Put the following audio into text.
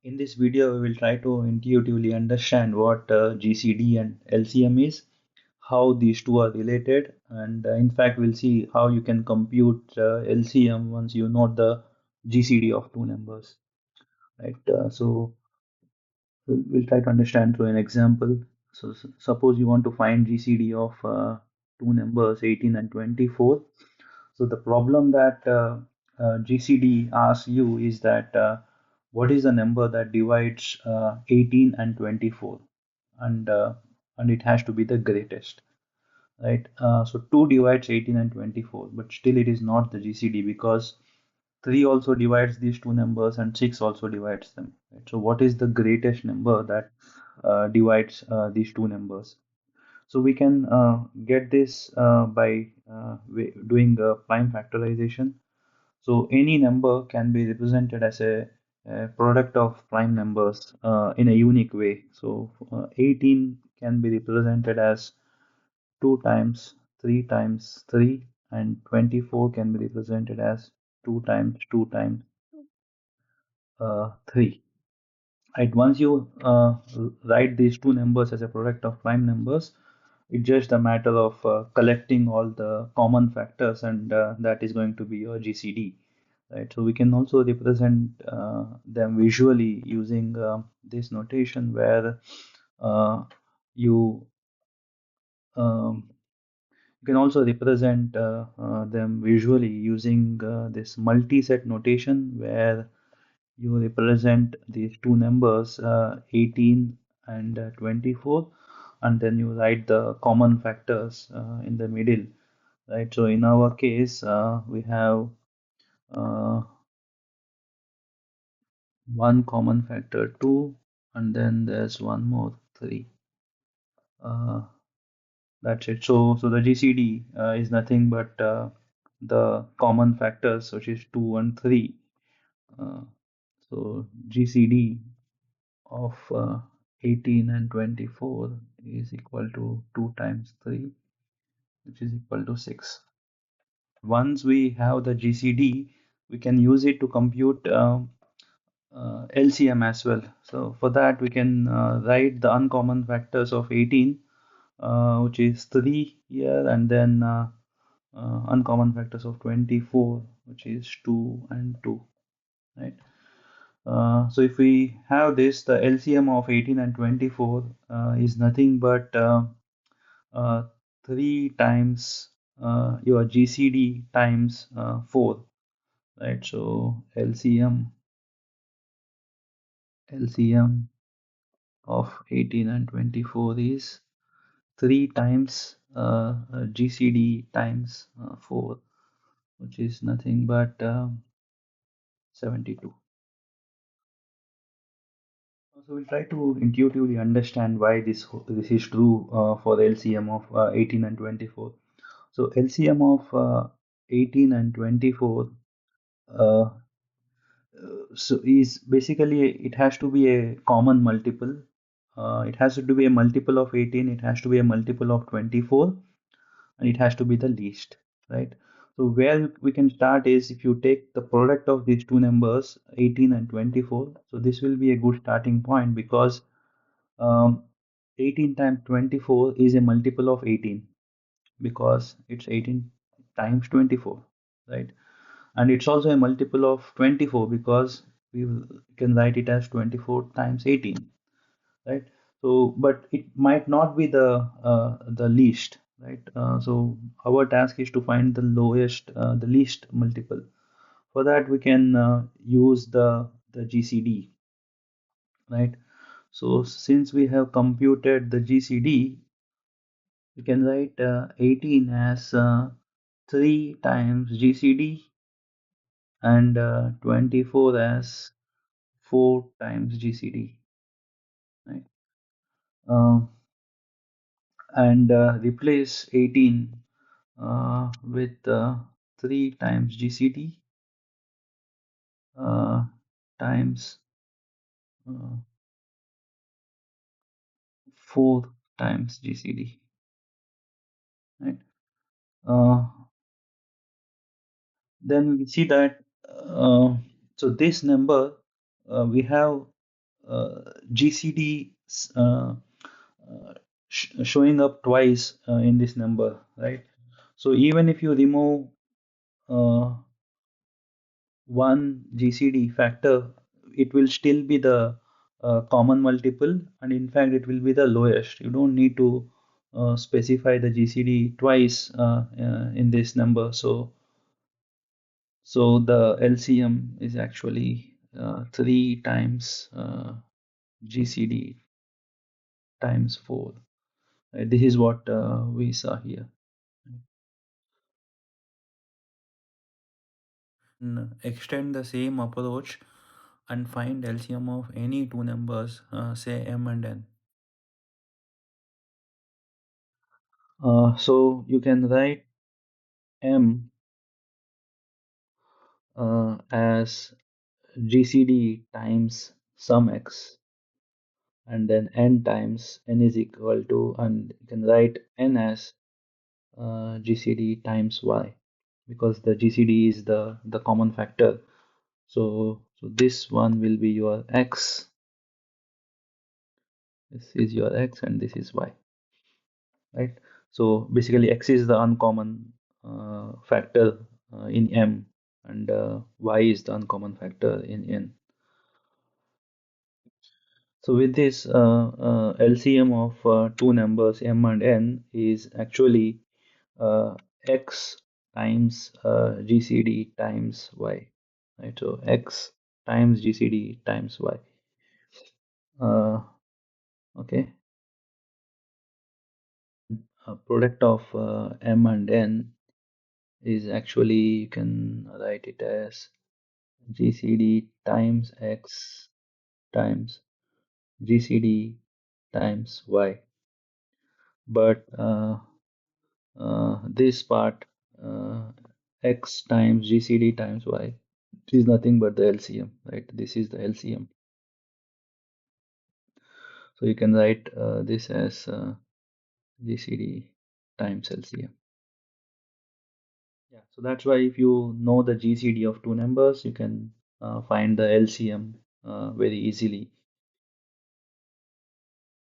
In this video, we will try to intuitively understand what GCD and LCM is, how these two are related, and in fact, we'll see how you can compute LCM once you know the GCD of two numbers, right? We'll try to understand through an example. Suppose you want to find GCD of two numbers, 18 and 24. So the problem that GCD asks you is that what is the number that divides 18 and 24, and uh, and it has to be the greatest, right? So 2 divides 18 and 24, but still it is not the GCD because 3 also divides these two numbers and 6 also divides them. Right? So what is the greatest number that divides these two numbers? So we can get this by doing prime factorization. So any number can be represented as a product of prime numbers in a unique way. So 18 can be represented as 2 times 3 times 3, and 24 can be represented as 2 times 2 times 3. Right, once you write these two numbers as a product of prime numbers, it's just a matter of collecting all the common factors, and that is going to be your GCD. Right, so we can also represent them visually using this notation where uh, you um, you can also represent them visually using this multi-set notation where you represent these two numbers 18 and 24, and then you write the common factors in the middle, right? So in our case we have uh, one common factor 2, and then there's one more 3. uh, that's it. So the GCD is nothing but the common factors, which is 2 and 3. uh, so GCD of 18 and 24 is equal to 2 times 3, which is equal to 6. Once we have the GCD, we can use it to compute LCM as well. So for that, we can write the uncommon factors of 18, which is 3 here, and then uncommon factors of 24, which is 2 and 2, right? So if we have this, the LCM of 18 and 24 is nothing but uh, 3 times your GCD times 4, right? So LCM of 18 and 24 is 3 times GCD times 4, which is nothing but 72. So we'll try to intuitively understand why this is true for the LCM of 18 and 24. So LCM of 18 and 24 uh, so is basically it has to be a common multiple. It has to be a multiple of 18. It has to be a multiple of 24, and it has to be the least, right? So where we can start is if you take the product of these two numbers, 18 and 24. So this will be a good starting point because um, 18 times 24 is a multiple of 18 because it's 18 times 24, right? And it's also a multiple of 24 because we can write it as 24 times 18, right? So but it might not be the least, right? So our task is to find the lowest, the least multiple. For that we can use the GCD, right? So since we have computed the GCD, we can write 18 as 3 times GCD, and 24 as 4 times GCD, right? Um, and replace 18 with 3 times GCD uh, times uh, 4 times GCD, right? Uh, then we see that so this number we have GCD showing up twice in this number, right? So even if you remove uh, one GCD factor, it will still be the common multiple, and in fact, it will be the lowest. You don't need to specify the GCD twice in this number. So the LCM is actually 3 times GCD times 4. This is what we saw here. Extend the same approach and find LCM of any two numbers, say m and n. So you can write m as GCD times sum x, and then n times n is equal to, and you can write n as GCD times y, because the GCD is the common factor. So this one will be your x. This is your x, and this is y, right? So basically, x is the uncommon factor in m, and y is the uncommon factor in n. So with this, LCM of two numbers m and n is actually x times GCD times y, right? So x times GCD times y. Uh, okay, product of m and n is actually, you can write it as GCD times x times GCD times y. But this part, x times GCD times y, is nothing but the LCM, right? This is the LCM. So you can write this as GCD times LCM. Yeah, so that's why if you know the GCD of two numbers, you can find the LCM very easily.